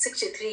63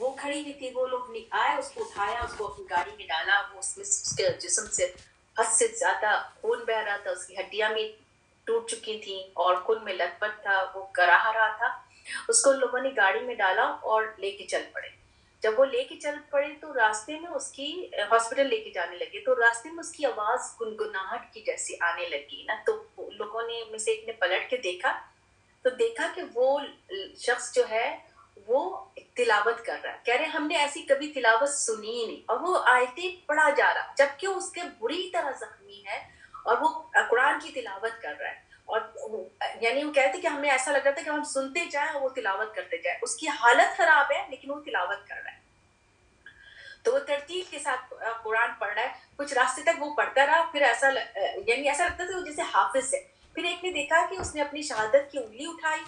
وہ کھڑی ہوئی تھی, وہ لوگ آئے, اس کو اٹھایا, اس کو اپنی گاڑی میں ڈالا, وہ اس میں اس کے جسم سے حد سے زیادہ خون بہ رہا تھا, اس کی ہڈیاں بھی ٹوٹ چکی تھیں اور خون میں لت پت تھا, وہ کراہ رہا تھا. اس کو لوگوں نے گاڑی میں ڈالا اور لے کے چل پڑے. جب وہ لے کے چل پڑے تو راستے میں اس کی ہاسپٹل لے کے جانے لگے, تو راستے میں اس کی آواز گنگناہٹ کی جیسی آنے لگی نا, تو لوگوں نے میں سے ایک نے پلٹ کے دیکھا, تو دیکھا کہ وہ شخص جو ہے وہ تلاوت کر رہا ہے. کہہ رہے ہم نے ایسی کبھی تلاوت سنی ہی نہیں, اور وہ آیتیں پڑھا جا رہا جبکہ اس کے بری طرح زخمی ہے اور وہ قرآن کی تلاوت کر رہا ہے. اور یعنی وہ کہتے کہ ہمیں ایسا لگ رہا تھا کہ ہم سنتے جائیں اور وہ تلاوت کرتے جائیں. اس کی حالت خراب ہے لیکن وہ تلاوت کر رہا ہے. تو وہ ترتیل کے ساتھ قرآن پڑھ رہا ہے. کچھ راستے تک وہ پڑھتا رہا, پھر ایسا یعنی ایسا لگتا تھا وہ جیسے حافظ ہے. پھر ایک نے دیکھا کہ اس نے اپنی شہادت کی انگلی اٹھائی,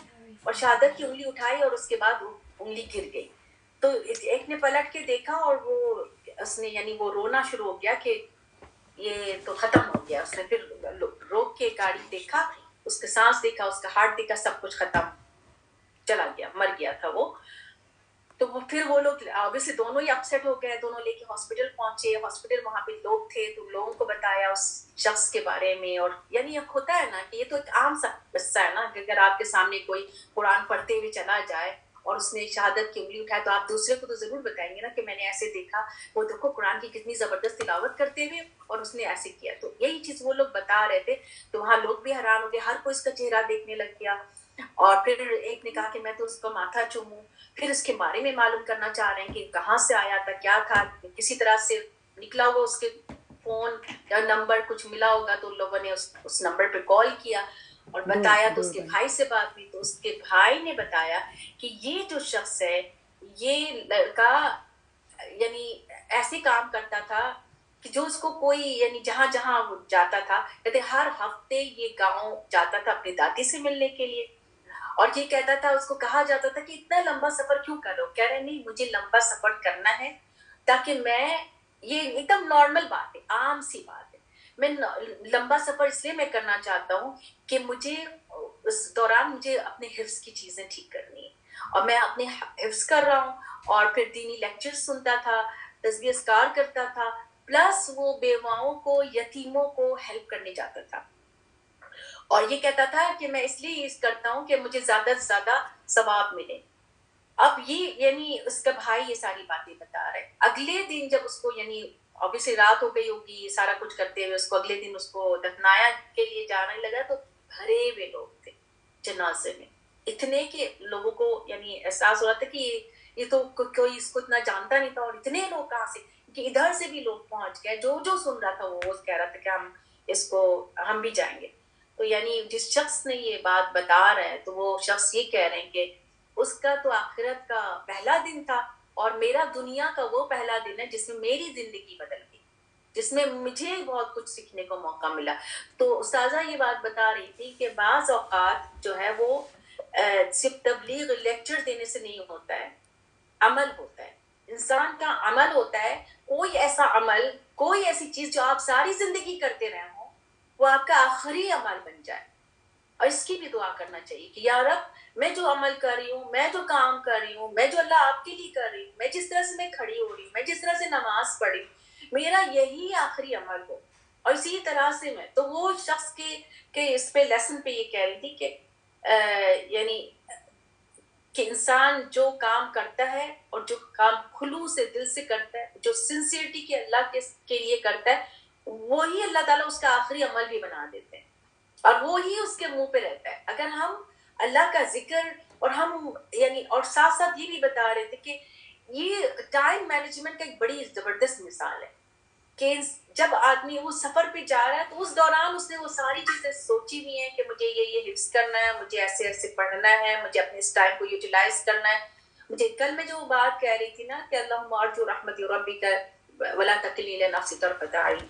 اور شہادت کی انگلی اٹھائی اور اس کے بعد وہ انگلی گر گئی. تو ایک نے پلٹ کے دیکھا اور وہ اس نے یعنی وہ رونا شروع ہو گیا کہ یہ تو ختم ہو گیا. اس نے پھر روک کے گاڑی دیکھا, اس کا سانس دیکھا, اس کا ہارٹ دیکھا, سب کچھ ختم, چلا گیا, مر گیا تھا وہ. تو پھر وہ لوگ obviously دونوں ہی اپسیٹ ہو گئے, دونوں لے کے ہاسپٹل پہنچے. ہاسپٹل وہاں پہ لوگ تھے تو لوگوں کو بتایا اس شخص کے بارے میں. اور یعنی اب ہوتا ہے نا کہ یہ تو ایک عام سا قصہ ہے نا, کہ اگر آپ کے سامنے کوئی قرآن پڑھتے ہوئے چلا جائے اور اس نے شہادت کی انگلی اٹھائے تو آپ دوسرے کو تو ضرور بتائیں گے نا کہ میں نے ایسے دیکھا, وہ دیکھو قرآن کی کتنی زبردست تلاوت کرتے ہوئے اور اس نے ایسے کیا. تو یہی چیز وہ لوگ بتا رہے تھے. تو وہاں لوگ بھی حیران ہو گئے, ہر کوئی اس کا چہرہ دیکھنے لگ گیا. اور پھر ایک نے کہا کہ میں تو اس کا ماتھا چوموں. پھر اس کے بارے میں معلوم کرنا چاہ رہے ہیں کہ کہاں سے آیا تھا, کیا تھا, کسی طرح سے نکلا ہوگا, اس کے فون یا نمبر کچھ ملا ہوگا. تو لوگوں نے اس نمبر پہ کال کیا اور بتایا. تو اس کے بھائی سے بات ہوئی تو اس کے بھائی نے بتایا کہ یہ جو شخص ہے, یہ لڑکا یعنی ایسے کام کرتا تھا کہ جو اس کو کوئی یعنی جہاں جہاں وہ جاتا تھا, کہتے ہر ہفتے یہ گاؤں جاتا تھا اپنی دادی سے ملنے کے لیے. اور یہ کہتا تھا, اس کو کہا جاتا تھا کہ اتنا لمبا سفر کیوں کرو. کہہ رہے نہیں, مجھے لمبا سفر کرنا ہے تاکہ میں, یہ ایک دم نارمل بات ہے, عام سی بات ہے, میں لمبا سفر اس لیے میں کرنا چاہتا ہوں کہ مجھے اس دوران مجھے اپنے حفظ کی چیزیں ٹھیک کرنی ہے. اور میں اپنے حفظ کر رہا ہوں, اور پھر دینی لیکچر سنتا تھا, تسبیح اذکار کرتا تھا, پلس وہ بیواؤں کو, یتیموں کو ہیلپ کرنے جاتا تھا. اور یہ کہتا تھا کہ میں اس لیے اس کرتا ہوں کہ مجھے زیادہ سے زیادہ ثواب ملے. اب یہ یعنی اس کا بھائی یہ ساری باتیں بتا رہے. اگلے دن جب اس کو یعنی obviously رات ہو گئی ہوگی یہ سارا کچھ کرتے ہوئے, اس کو اگلے دن اس کو دفنایا کے لیے جانے لگا تو بھرے ہوئے لوگ تھے جنازے میں, اتنے کہ لوگوں کو یعنی احساس ہو رہا تھا کہ یہ تو کوئی اس کو اتنا جانتا نہیں تھا. اور اتنے لوگ کہاں سے, کہ ادھر سے بھی لوگ پہنچ گئے, جو سن رہا تھا وہ کہہ رہا تھا کہ ہم بھی جائیں گے. تو یعنی جس شخص نے یہ بات بتا رہا ہے تو وہ شخص یہ کہہ رہے ہیں کہ اس کا تو آخرت کا پہلا دن تھا, اور میرا دنیا کا وہ پہلا دن ہے جس میں میری زندگی بدل گئی, جس میں مجھے بہت کچھ سیکھنے کو موقع ملا. تو استاذہ یہ بات بتا رہی تھی کہ بعض اوقات جو ہے وہ صرف تبلیغ لیکچر دینے سے نہیں ہوتا ہے, عمل ہوتا ہے, انسان کا عمل ہوتا ہے. کوئی ایسا عمل, کوئی ایسی چیز جو آپ ساری زندگی کرتے رہے ہوں, وہ آپ کا آخری عمل بن جائے. اور اس کی بھی دعا کرنا چاہیے کہ یا رب, میں جو عمل کر رہی ہوں, میں جو کام کر رہی ہوں, میں جو اللہ آپ کے لیے کر رہی ہوں, میں جس طرح سے میں کھڑی ہو رہی ہوں, میں جس طرح سے نماز پڑھی, میرا یہی آخری عمل ہو. اور اسی طرح سے میں تو وہ شخص کے اس پہ لیسن پہ یہ کہہ رہی تھی کہ یعنی کہ انسان جو کام کرتا ہے اور جو کام خلوص سے دل سے کرتا ہے, جو سنسیئرٹی کے اللہ کے لیے کرتا ہے, وہی اللہ تعالیٰ اس کا آخری عمل بھی بنا دیتے ہیں, اور وہی اس کے منہ پہ رہتا ہے. اگر ہم اللہ کا ذکر, اور ہم یعنی اور ساتھ ساتھ یہ بھی بتا رہے تھے کہ یہ ٹائم مینجمنٹ کا ایک بڑی زبردست مثال ہے کہ جب آدمی وہ سفر پہ جا رہا ہے تو اس دوران اس نے وہ ساری چیزیں سوچی بھی ہیں کہ مجھے یہ حفظ کرنا ہے, مجھے ایسے ایسے پڑھنا ہے, مجھے اپنے اس ٹائم کو یوٹیلائز کرنا ہے. مجھے کل میں جو بات کہہ رہی تھی نا کہ اللہم ارجو رحمت ربک ولا تکلنی الی نفسی طرفۃ عین,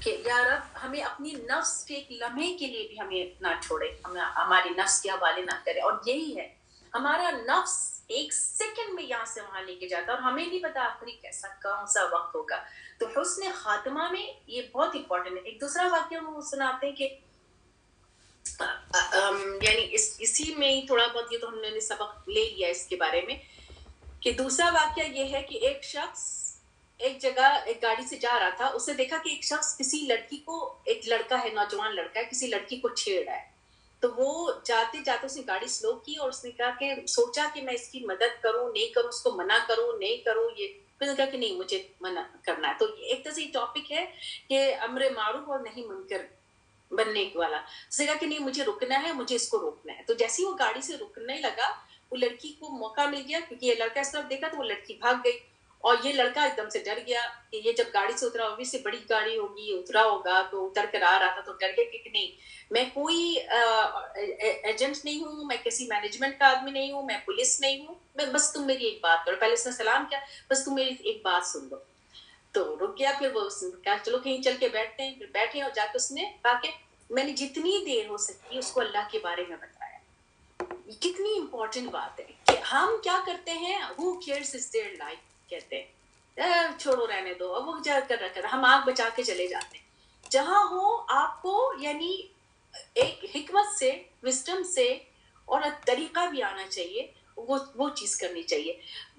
کہ یا رب ہمیں اپنی نفس کے ایک لمحے کے لیے بھی ہمیں نہ چھوڑے, ہماری نفس کے حوالے نہ کرے. اور یہی ہے, ہمارا نفس ایک سیکنڈ میں یہاں سے وہاں لے کے جاتا ہے, اور ہمیں نہیں پتا آخری کیسا کون سا وقت ہوگا. تو حسن خاتمہ میں یہ بہت امپورٹنٹ ہے. ایک دوسرا واقعہ وہ سناتے ہیں کہ یعنی اسی میں ہی تھوڑا بہت, یہ تو ہم نے سبق لے لیا اس کے بارے میں, کہ دوسرا واقعہ یہ ہے کہ ایک شخص ایک جگہ ایک گاڑی سے جا رہا تھا, اس نے دیکھا کہ ایک شخص کسی لڑکی کو, ایک لڑکا ہے, نوجوان لڑکا ہے, کسی لڑکی کو چھیڑ رہا ہے. تو وہ جاتے جاتے اس نے گاڑی سلو کی اور اس نے کہا کہ سوچا کہ میں اس کی مدد کروں نہیں کروں, اس کو منع کروں نہیں کروں, یہ پھر نے کہا کہ نہیں مجھے منع کرنا ہے. تو ایک طرح سے ٹاپک ہے کہ امر معروف اور نہیں منکر بننے والا. اس نے کہا کہ نہیں مجھے رکنا ہے, مجھے اس کو روکنا ہے. تو جیسے ہی وہ گاڑی سے رکنے لگا, وہ لڑکی کو موقع مل گیا کیونکہ یہ لڑکا اس طرف دیکھا تو وہ لڑکی بھاگ گئی, اور یہ لڑکا ایک دم سے ڈر گیا کہ یہ جب گاڑی سے اترا, ابھی سے بڑی گاڑی ہوگی, اترا ہوگا تو اتر کر آ رہا تھا, تو ڈر گیا کہ نہیں میں کوئی ایجنٹ نہیں ہوں, میں کسی مینجمنٹ کا آدمی نہیں ہوں, میں پولیس نہیں ہوں, میں بس تم میری ایک بات کرو. پہلے اس نے سلام کیا, بس تم میری ایک بات سن لو. تو رک گیا. پھر وہ کہا چلو کہیں چل کے بیٹھتے ہیں. پھر بیٹھے اور جا کے اس نے کہا کہ میں نے جتنی دیر ہو سکی اس کو اللہ کے بارے میں بتایا. کتنی امپورٹنٹ بات ہے کہ ہم کیا کرتے ہیں, who cares is their life کہتے ہیں, چھوڑو رہنے دو, اب وہ جا کر رکھ, ہم آنکھ بچا کے چلے جاتے ہیں. جہاں ہو آپ کو یعنی ایک حکمت سے, وزڈم سے, اور طریقہ بھی آنا چاہیے, وہ چیز کرنی چاہیے.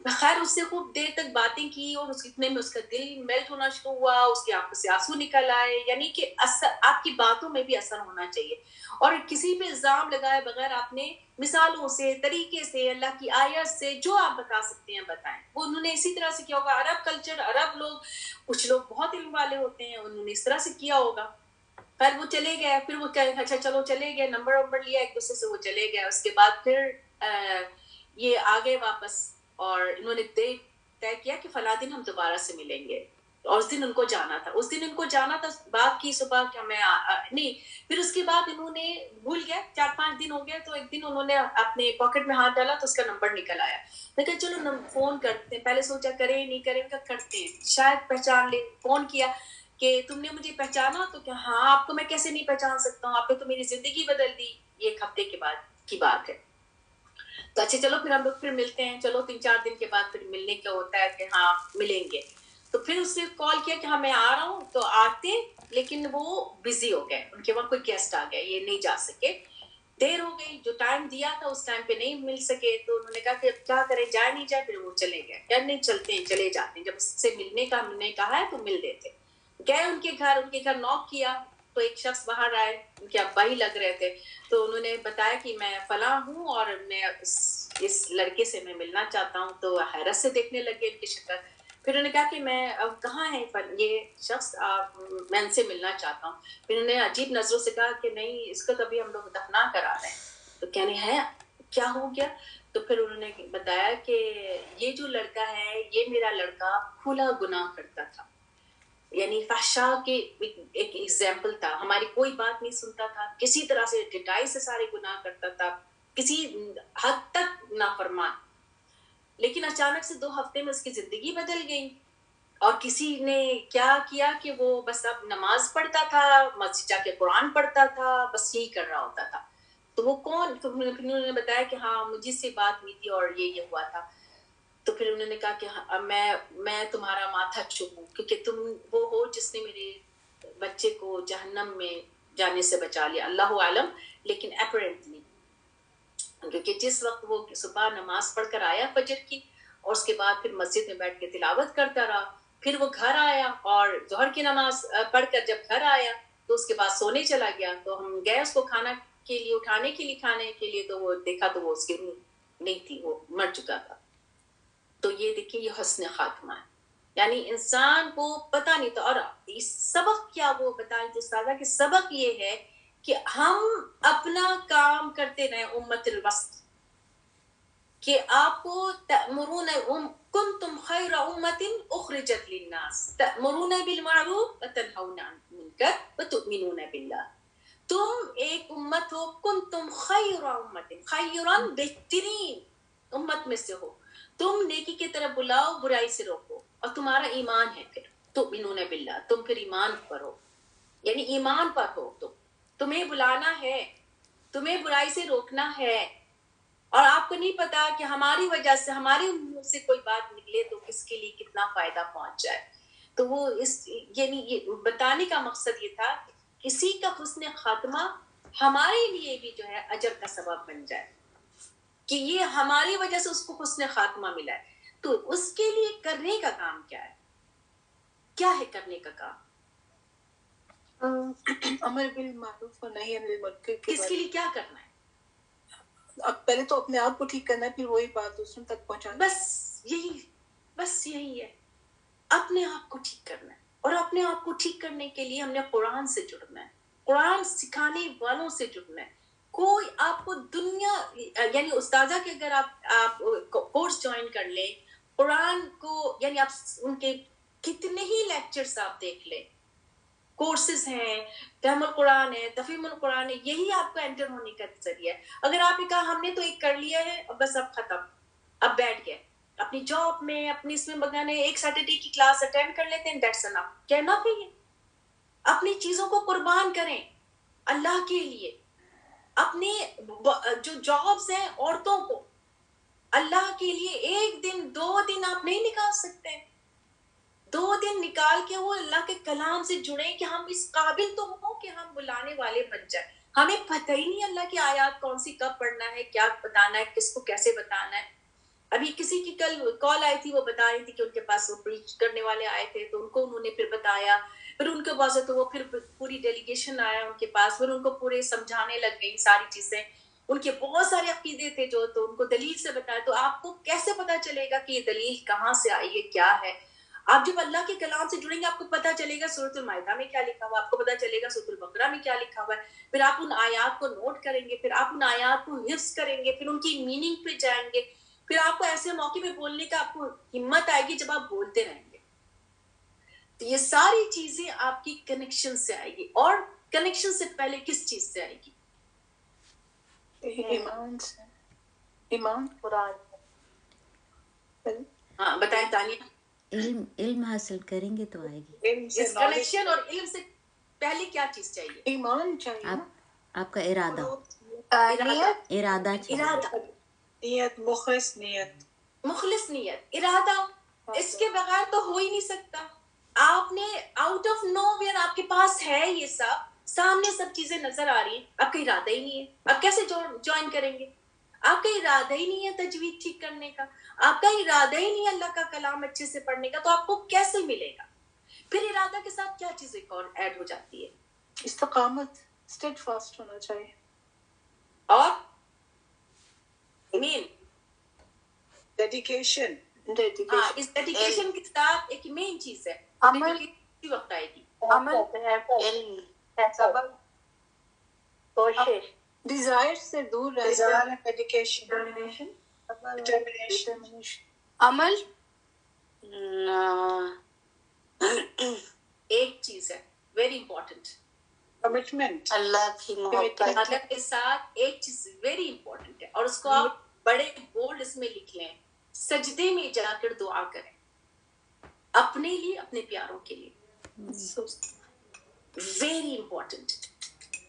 خیر اس سے خوب دیر تک باتیں کی اور اس اتنے میں اس کا دل میلٹ ہونا شروع ہوا, اس کی آنکھوں سے آنسو نکل آئے. یعنی کہ اثر, آپ کی باتوں میں بھی اثر ہونا چاہیے, اور کسی پہ الزام لگائے بغیر آپ نے مثالوں سے, طریقے سے, اللہ کی آیت سے جو آپ بتا سکتے ہیں بتائیں. وہ انہوں نے اسی طرح سے کیا ہوگا. عرب کلچر, عرب لوگ, کچھ لوگ بہت علم والے ہوتے ہیں, انہوں نے اس طرح سے کیا ہوگا. پھر وہ چلے گئے, پھر وہ کہا اچھا چلو چلے گئے, نمبر لیا ایک دوسرے سے, وہ چلے گئے. اس کے بعد پھر یہ آگے واپس, اور انہوں نے طے کیا کہ فلاں دن ہم دوبارہ سے ملیں گے. اور اس دن ان کو جانا تھا, بات کی صبح کہ میں نہیں. پھر اس کے بعد انہوں نے بھول گئے, 4-5 دن ہو گئے, تو ایک دن انہوں نے اپنے پاکٹ میں ہاتھ ڈالا تو اس کا نمبر نکل آیا. میں کہا چلو فون کرتے ہیں. پہلے سوچا کریں نہیں کریں, کرتے ہیں شاید پہچان لیں. فون کیا کہ تم نے مجھے پہچانا, تو کہ ہاں آپ کو میں کیسے نہیں پہچان سکتا ہوں, آپ نے تو میری زندگی بدل دی. یہ ایک ہفتے کے بعد کی بات ہے. تو اچھا چلو پھر ہم لوگ پھر ملتے ہیں. چلو 3-4 دن کے بعد پھر ملنے کا ہوتا ہے کہ ہاں ملیں گے. تو پھر اس نے کال کیا کہ ہاں میں آ رہا ہوں. تو آتے, لیکن وہ بزی ہو گئے, ان کے وہاں کوئی گیسٹ آ گیا, یہ نہیں جا سکے, دیر ہو گئی. جو ٹائم دیا تھا اس ٹائم پہ نہیں مل سکے. تو انہوں نے کہا کہ کیا کریں, جائے نہیں جائے. پھر وہ چلے گئے, یا نہیں چلتے ہیں, چلے جاتے ہیں, جب اس سے ملنے کا ہم نے کہا ہے تو مل دیتے. گئے ان کے گھر نوک کیا تو ایک شخص باہر آئے, ان کے ابا ہی لگ رہے تھے. تو انہوں نے بتایا کہ میں فلاں ہوں اور میں اس لڑکے سے میں ملنا چاہتا ہوں. تو حیرت سے دیکھنے لگے ان کی شکل. پھر انہوں نے کہا کہ میں اب کہاں ہے یہ شخص, میں ان سے ملنا چاہتا ہوں. پھر انہوں نے عجیب نظروں سے کہا کہ نہیں, اس کو تو ابھی ہم لوگ دفنا کرا رہے ہیں. تو کہنے ہے کیا ہو گیا. تو پھر انہوں نے بتایا کہ یہ جو لڑکا ہے یہ میرا لڑکا کھلا گناہ کرتا تھا, یعنی فحشا کے ایک ایگزامپل تھا. ہماری کوئی بات نہیں سنتا تھا, کسی طرح سے ڈٹائی سے سارے گناہ کرتا تھا, کسی حد تک نافرمان. لیکن اچانک سے 2 ہفتے میں اس کی زندگی بدل گئی. اور کسی نے کیا کیا کہ وہ بس اب نماز پڑھتا تھا, مسجد جا کے قرآن پڑھتا تھا, بس یہی کر رہا ہوتا تھا. تو وہ کون, تو انہوں نے بتایا کہ ہاں مجھے سے بات ہوئی تھی اور یہ ہوا تھا. تو پھر انہوں نے کہا کہ میں تمہارا ماتھا چوموں کیونکہ تم وہ ہو جس نے میرے بچے کو جہنم میں جانے سے بچا لیا. اللہ عالم, لیکن اپیرنٹلی, کیونکہ جس وقت وہ صبح نماز پڑھ کر آیا فجر کی, اور اس کے بعد پھر مسجد میں بیٹھ کے تلاوت کرتا رہا. پھر وہ گھر آیا اور ظہر کی نماز پڑھ کر جب گھر آیا تو اس کے بعد سونے چلا گیا. تو ہم گئے اس کو کھانا کے لیے اٹھانے کے لیے, کھانے کے لیے, تو وہ دیکھا تو وہ اس کی روح نہیں تھی, وہ مر چکا تھا. تو یہ دیکھیں یہ حسن خاتمہ ہے, یعنی انسان کو پتہ نہیں. تو اور سبق کیا وہ بتائیں تو استاذہ, کہ سبق یہ ہے کہ ہم اپنا کام کرتے رہیں امت الوسط, کہ آپ کو تأمرون کنتم خیر امت اخرجت للناس تأمرون بالمعروف وتنہون عن المنکر وتؤمنون باللہ. تم ایک امت ہو, کنتم خیر امت, خیرن بہترین امت میں سے ہو. تم نیکی کی طرف بلاؤ, برائی سے روکو, اور تمہارا ایمان ہے. پھر تؤمنون باللہ, تم پھر ایمان پر ہو, یعنی ایمان پر ہو. تمہیں بلانا ہے, تمہیں برائی سے روکنا ہے. اور آپ کو نہیں پتا کہ ہماری وجہ سے, ہماری منہ سے کوئی بات نکلے تو کس کے لیے کتنا فائدہ پہنچ جائے. تو وہ یعنی یہ بتانے کا مقصد یہ تھا کسی کا حسن خاتمہ ہمارے لیے بھی جو ہے اجر کا سبب بن جائے, کہ یہ ہماری وجہ سے اس کو حسن خاتمہ ملا ہے. تو اس کے لیے کرنے کا کام کیا ہے؟ کیا ہے کرنے کا کام؟ امر بالمعروف و نہی عن المنکر کے کس کے لیے کیا کرنا ہے؟ اب پہلے تو اپنے آپ کو ٹھیک کرنا ہے، پھر وہی بات دوسروں تک پہنچانا. بس یہی ہے، اپنے آپ کو ٹھیک کرنا ہے. اور اپنے آپ کو ٹھیک کرنے کے لیے ہم نے قرآن سے جڑنا ہے، قرآن سکھانے والوں سے جڑنا ہے. کوئی آپ کو دنیا یعنی استاذہ کے اگر آپ کورس جوائن کر لیں قرآن کو، یعنی آپ ان کے کتنے ہی لیکچرز آپ دیکھ لیں، کورسز ہیں، فہم القرآن ہے، تفہیم القرآن ہے، یہی آپ کا انٹر ہونے کا ذریعہ ہے. اگر آپ نے کہا ہم نے تو ایک کر لیا ہے اب بس اب ختم، اب بیٹھ گئے اپنی جاب میں اپنی اس میں بگانے ایک سیٹرڈے کی کلاس اٹینڈ کر لیتے ہیں، دیٹس انف. کیا انف ہے یہ؟ اپنی چیزوں کو قربان کریں اللہ کے لیے. اپنے جو جابز ہیں عورتوں کو اللہ کے لیے ایک دن 2 دن آپ نہیں نکال سکتے، 2 دن نکال کے وہ اللہ کے کلام سے جڑیں کہ ہم اس قابل تو ہوں کہ ہم بلانے والے بن جائیں. ہمیں پتہ ہی نہیں اللہ کی آیات کون سی کب پڑھنا ہے، کیا بتانا ہے، کس کو کیسے بتانا ہے. ابھی کسی کی کل کال آئی تھی، وہ بتا رہی تھی کہ ان کے پاس وہ پریچ کرنے والے آئے تھے تو ان کو انہوں نے پھر بتایا، پھر ان کے پاس تو وہ پھر پوری ڈیلیگیشن آیا ان کے پاس، پھر ان کو پورے سمجھانے لگ گئی ساری چیزیں. ان کے بہت سارے عقیدے تھے جو تو ان کو دلیل سے بتایا. تو آپ کو کیسے پتا چلے گا کہ یہ دلیل کہاں سے آئی ہے، کیا ہے؟ آپ جب اللہ کے کلام سے جڑیں گے آپ کو پتا چلے گا سورۃ المائدہ میں کیا لکھا ہوا، آپ کو پتا چلے گا سورۃ البقرہ میں کیا لکھا ہوا ہے. پھر آپ ان آیات کو نوٹ کریں گے، پھر آپ ان آیات کو حفظ کریں گے، پھر ان کی میننگ پہ جائیں گے. پھر آپ کو ایسے موقع پہ بولنے کا آپ کو ہمت آئے گی جب آپ بولتے رہیں گے. تو یہ ساری چیزیں آپ کی کنیکشن سے آئے گی. اور کنیکشن سے پہلے کس چیز سے آئے گی؟ ایمان سے. ایمان قرآن. ہاں بتائیں تانیہ. علم حاصل کریں گے تو آئے گی. اس کنیکشن اور علم سے پہلے کیا چیز چاہیے؟ ایمان چاہیے. آپ کا ارادہ چاہیے. نیت، مخلص نیت، ارادہ. اس کے بغیر تو ہو ہی نہیں سکتا. آپ نے آؤٹ آف نو ویئر آپ کے پاس ہے یہ سب، سامنے سب چیزیں نظر آ رہی ہیں، آپ کا ارادہ ہی نہیں ہے. آپ کیسے جوائن کریں گے؟ آپ کا ارادہ ہی نہیں ہے تجوید ٹھیک کرنے کا، آپ کا ارادہ ہی نہیں ہے اللہ کا کلام اچھے سے پڑھنے کا، تو آپ کو کیسے ملے گا؟ پھر ارادہ کے ساتھ کیا چیز ایک اور ایڈ ہو جاتی ہے؟ استقامت، اسٹیڈ فاسٹ ہونا چاہیے. اور مین ڈیڈیکیشن. ہاں، اس ڈیڈیکیشن کے ساتھ ایک مین چیز ہے عمل. اسی وقت آئے گی. علم، صبر، کوشش، ڈیزائر سے دور رہنا. Dedication, determination. عمل. ایک چیز ہے ویری امپورٹنٹ، کمٹمنٹ. اللہ کی محبت. اللہ کے ساتھ ایک چیز ویری امپورٹنٹ ہے، اور اس کو آپ بڑے بولڈ اس میں لکھ لیں، سجدے میں جا کر دعا کریں اپنے لیے، اپنے پیاروں کے لیے. Very important.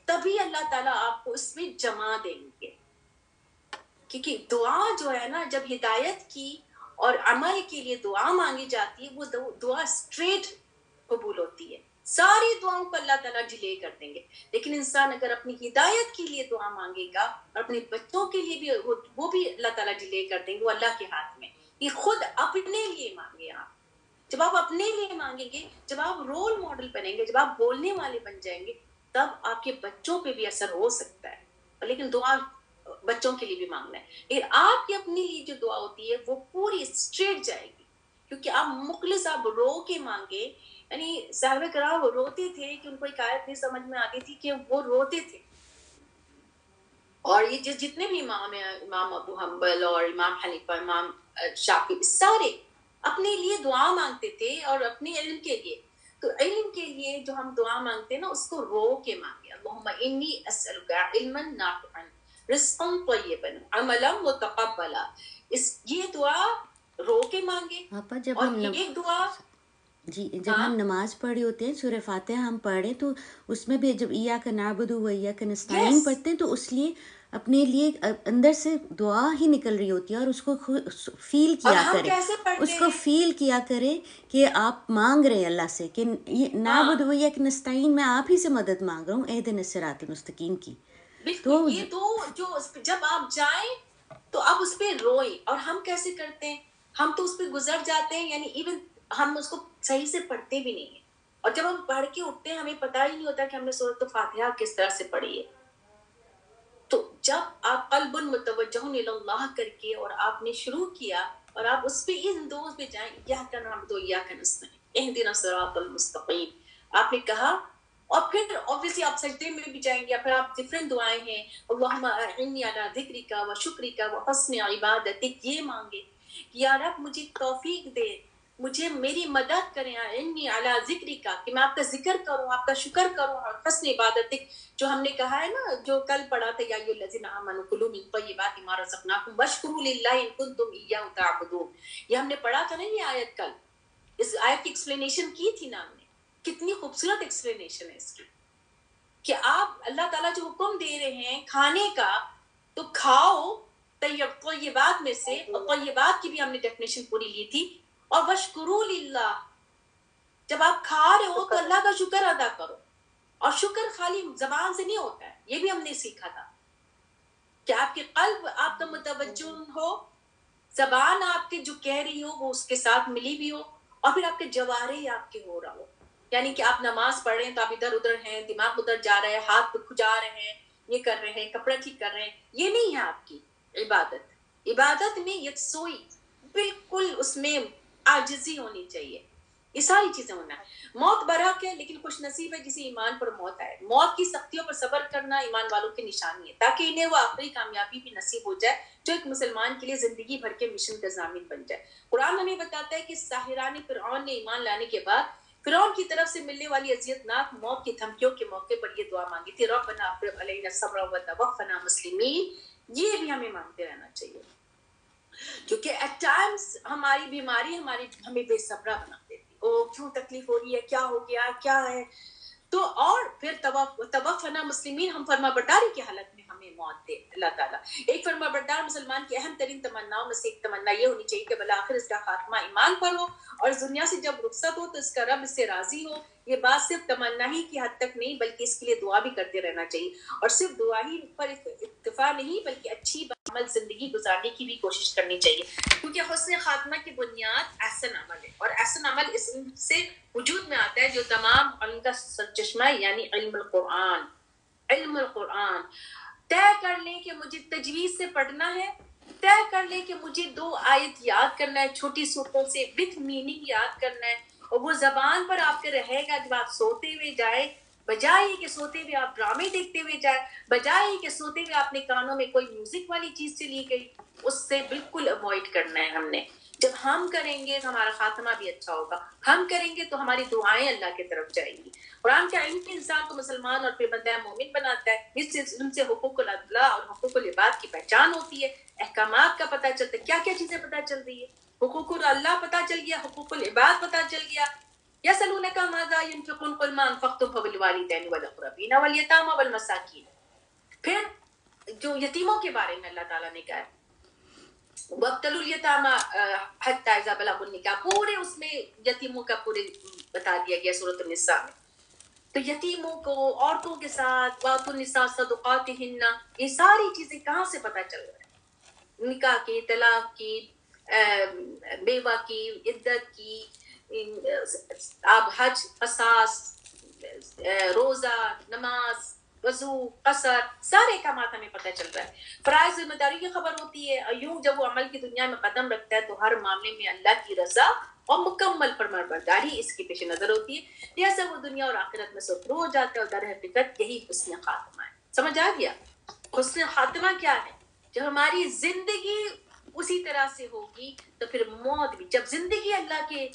تبھی اللہ تعالیٰ آپ کو اس میں جمع دیں گے. کیونکہ دعا جو ہے نا، جب ہدایت کی اور عمل کے لیے دعا مانگی جاتی ہے، وہ دعا اسٹریٹ قبول ہوتی ہے. ساری دعاؤں کو اللہ تعالیٰ ڈیلے کر دیں گے. لیکن انسان اگر اپنی ہدایت کے لیے دعا مانگے گا اور اپنے بچوں کے لیے بھی، وہ بھی اللہ تعالیٰ ڈیلے کر دیں گے. وہ اللہ کے ہاتھ میں. یہ خود اپنے لیے مانگے آپ. جب آپ اپنے لیے مانگیں گے، جب آپ رول ماڈل بنیں گے، جب آپ بولنے والے بن جائیں گے، تب آپ کے بچوں پہ بھی اثر ہو سکتا ہے. لیکن دعا بچوں کے لیے بھی مانگنا ہے. لیکن آپ کی اپنے لیے جو دعا ہوتی ہے وہ پوری اسٹریٹ جائے گی، کیونکہ آپ مخلص، آپ رو کے مانگے. یعنی صحابہ کرام وہ روتے تھے کہ ان کو ایک آیت نہیں سمجھ میں آتی تھی کہ وہ روتے تھے. اور یہ جتنے بھی امام ہیں، امام ابو حنبل اور امام حنیفہ، امام شافعی، سارے اپنے لیے دعا مانگتے تھے اور اپنے علم کے لیے. تو علم کے لیے جو ہم دعا مانگتے ہیں نا، اس کو رو کے مانگے. اللہم انی اسألک علما نافعا رزقا طیبا عملا متقبلا. یہ دعا رو کے مانگے. پاپا جب اور ہم یہ دعا جب ہم نماز پڑھ رہے ہوتے ہیں، سورہ فاتحہ ہم پڑھ رہے تو اس میں بھی جب ایاک نعبد و ایاک نستعین پڑھتے ہیں تو اس لیے اپنے لیے اندر سے دعا ہی نکل رہی ہوتی ہے، اور اس کو فیل کیا کرے، اس کو فیل کیا کرے کہ آپ مانگ رہے ہیں اللہ سے کہ نعبد و ایاک نستعین، میں آپ ہی سے مدد مانگ رہا ہوں، اہدنا الصراط المستقیم کی. بالکل. یہ دو جو جب آپ جائیں تو آپ اس پہ روئیں. اور ہم کیسے کرتے ہیں؟ ہم تو اس پہ گزر جاتے ہیں, یعنی ایون ہم اس کو صحیح سے پڑھتے بھی نہیں ہیں, اور جب ہم پڑھ کے اٹھتے ہیں ہمیں پتہ ہی نہیں ہوتا کہ ہم نے سورۃ الفاتحہ کس طرح سے پڑھی ہے. تو جب آپ قلب متوجہ اللہ کر کے اور آپ نے شروع کیا اور آپ اس پہ ان دوز پہ جائیں, ایاک نعبد و ایاک نستعین اہدنا الصراط المستقیم, آپ نے کہا, اور پھر obviously آپ سجدے میں بھی جائیں گے, یا پھر آپ ڈفرینٹ دعائیں ہیں, اللہم اعنی علی ذکرک و شکرک و حسن عبادتک, یہ مانگے کہ یا رب مجھے توفیق دے, مجھے میری مدد کریں, اعنی علی ذکرک, کہ میں آپ کا ذکر کروں, آپ کا شکر کروں, اور حسن عبادتک, جو ہم نے کہا ہے نا, جو کل پڑھا تھا, یا ایھا الذین آمنوا کلوا من طیبات ما رزقناکم واشکروا للہ ان کنتم ایاہ تعبدون. یہ ہم نے پڑھا تھا نا یہ آیت کل, اس آیت کی ایکسپلینیشن کی تھی نا ہم نے, کتنی خوبصورت ایکسپلینیشن ہے اس کی, کہ آپ اللہ تعالیٰ جو حکم دے رہے ہیں کھانے کا, تو کھاؤ طیبات میں سے, اور طیبات کی بھی ہم نے ڈیفینیشن پوری لی تھی, اور واشکروا للہ, جب آپ کھا رہے ہو تو اللہ کا شکر ادا کرو, اور شکر خالی زبان سے نہیں ہوتا ہے, یہ بھی ہم نے سیکھا تھا کہ آپ کے قلب آپ کا متوجہ ہو, زبان آپ کے جو کہہ رہی ہو وہ اس کے ساتھ ملی بھی ہو, اور پھر آپ کے جوارے آپ کے ہو رہا ہو, یعنی کہ آپ نماز پڑھ رہے ہیں تو آپ ادھر ادھر ہیں, دماغ ادھر جا رہا ہے, ہاتھ کھجا رہے ہیں, یہ کر رہے ہیں, کپڑا ٹھیک کر رہے ہیں, یہ نہیں ہے آپ کی عبادت. عبادت میں یکسوئی, بالکل اس میں عاجزی ہونی چاہیے, یہ ساری چیزیں ہونا ہے. موت برحق ہے, لیکن خوش نصیب ہے جسے ایمان پر موت آئے. موت کی سختیوں پر صبر کرنا ایمان والوں کی نشانی ہے, تاکہ انہیں وہ آخری کامیابی بھی نصیب ہو جائے, جو ایک مسلمان کے لیے زندگی بھر کے مشن کا ضامن بن جائے. قرآن ہمیں بتاتا ہے کہ ساحران فرعون نے ایمان لانے کے بعد فرعون کی طرف سے ملنے والی اذیت ناک موت کی دھمکیوں کے موقع پر یہ دعا مانگی تھی, ربنا افرغ علینا صبرا وتوفنا مسلمین. یہ بھی ہمیں مانگتے رہنا چاہیے, کیونکہ ایٹ ٹائمز ہماری بیماری ہمیں بے صبرا بنا دیتی, او کیوں تکلیف ہو رہی ہے, کیا ہو گیا, کیا ہے. تو اور پھر توفنا مسلمین, ہم فرما برداری کی حالت میں ہمیں موت دے اللہ تعالیٰ. ایک فرما بردار مسلمان کی اہم ترین تمناؤں میں سے ایک تمنا یہ ہونی چاہیے کہ بالآخر اس کا خاتمہ ایمان پر ہو, اور اس دنیا سے جب رخصت ہو تو اس کا رب اس سے راضی ہو. یہ بات صرف تمنا ہی کی حد تک نہیں, بلکہ اس کے لیے دعا بھی کرتے رہنا چاہیے, اور صرف دعا ہی پر اکتفا نہیں, بلکہ اچھی عمل زندگی گزارنے کی بھی کوشش کرنی چاہیے, کیونکہ حسن خاتمہ کی بنیاد احسن عمل ہے, اور احسن عمل اس سے وجود میں آتا ہے جو تمام علم کا سرچشمہ ہے, یعنی علم القرآن. علم القرآن طے کر لیں کہ مجھے تجویز سے پڑھنا ہے, طے کر لیں کہ مجھے 2 آیت یاد کرنا ہے چھوٹی صورتوں سے, وتھ میننگ یاد کرنا ہے, اور وہ زبان پر آپ کے رہے گا جب آپ سوتے ہوئے جائیں, بجائے کہ سوتے ہوئے آپ ڈرامے دیکھتے ہوئے جائیں, بجائے کہ سوتے ہوئے آپ نے کانوں میں کوئی میوزک والی چیز سے لی گئی, اس سے بالکل اوائڈ کرنا ہے ہم نے. جب ہم کریں گے تو ہمارا خاتمہ بھی اچھا ہوگا, ہم کریں گے تو ہماری دعائیں اللہ کی طرف جائیں گی. قرآن کا علم انسان کو مسلمان اور پھر بندہ مومن بناتا ہے, اس سے ان سے حقوق اللہ اور حقوق العباد کی پہچان ہوتی ہے, احکامات کا پتہ چلتا ہے, کیا کیا چیزیں پتہ چل رہی ہے, حقوق اللہ پتہ چل گیا, حقوق العباد پتہ چل گیا. یسألونک ماذا ينفقون قل ما انفقتم فبالوالدین والاقربین والیتامى والمساکین. پھر جو یتیموں کے بارے میں اللہ تعالیٰ نے کہا وَابْتَلُوا الْيَتَامَى حَتَّى إِذَا بَلَغُوا النِّكَاحَ, پورے اس میں یتیموں کا پورے بتا دیا گیا سورۃ النساء میں. تو یتیموں کو, عورتوں کے ساتھ, وَآتُوا النِّسَاءَ صَدُقَاتِهِنَّ, یہ ساری چیزیں کہاں سے پتہ چل رہا ہے, نکاح کی, طلاق کی, بیوہ کی, عدت کی, اب حج, قصاص, روزہ, نماز, وضو, قصر, سارے احکامات ہمیں پتہ چل رہا ہے. فرائض ذمہ داری کی خبر ہوتی ہے, اور یوں جب وہ عمل کی دنیا میں قدم رکھتا ہے تو ہر معاملے میں اللہ کی رضا اور مکمل فرمانبرداری اس کی پیش نظر ہوتی ہے, جیسے وہ دنیا اور آخرت میں سرخرو ہو جاتا ہے, اور در حقیقت یہی حسن خاتمہ ہے. سمجھ آ گیا حسن خاتمہ کیا ہے؟ جب ہماری زندگی اسی طرح سے ہوگی تو پھر موت بھی, جب زندگی اللہ کے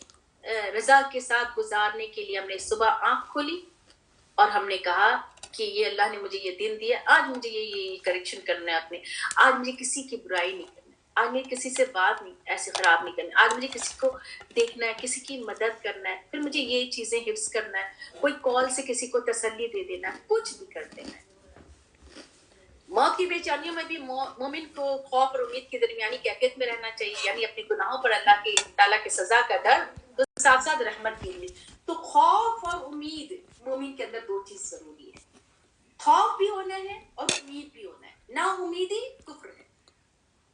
رضا کے ساتھ گزارنے کے لیے ہم نے صبح آنکھ کھولی اور ہم نے کہا کہ یہ اللہ نے مجھے یہ دن دیا, آج مجھے یہ کریکشن کرنا ہے اپنے, آج مجھے کسی کی برائی نہیں کرنا ہے, آج مجھے کسی سے بات نہیں ایسے خراب نہیں کرنا ہے, آج مجھے کسی کو دیکھنا ہے, کسی کی مدد کرنا ہے, پھر مجھے یہ چیزیں حفظ کرنا ہے, کوئی کال سے کسی کو تسلی دے دینا ہے, کچھ بھی کر دینا ہے. موت کی بے چینیوں میں بھی مومن کو خوف اور امید کی درمیانی کیفیت میں رہنا چاہیے, یعنی اپنے گناہوں پر اللہ کی تعالیٰ کی سزا کا ڈر, تو ساتھ ساتھ رحمت کی امید. تو خوف اور امید مومن کے اندر 2 چیز ضروری ہے, خوف بھی ہونا ہے اور امید بھی ہونا ہے. نا امیدی کفر ہے,